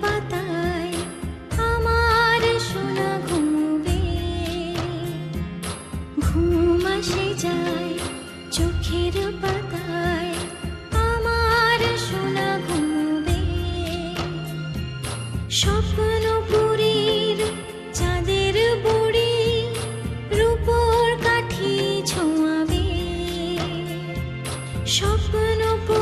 পাতায় আমার সোনা ঘুমবে, ঘুম আসে যায় চোখের পাতায় আমার সোনা ঘুমবে। স্বপ্নপুরীর চাঁদের বুড়ি রূপোর কাঠি ছোঁয়াবে, স্বপ্নপুরীর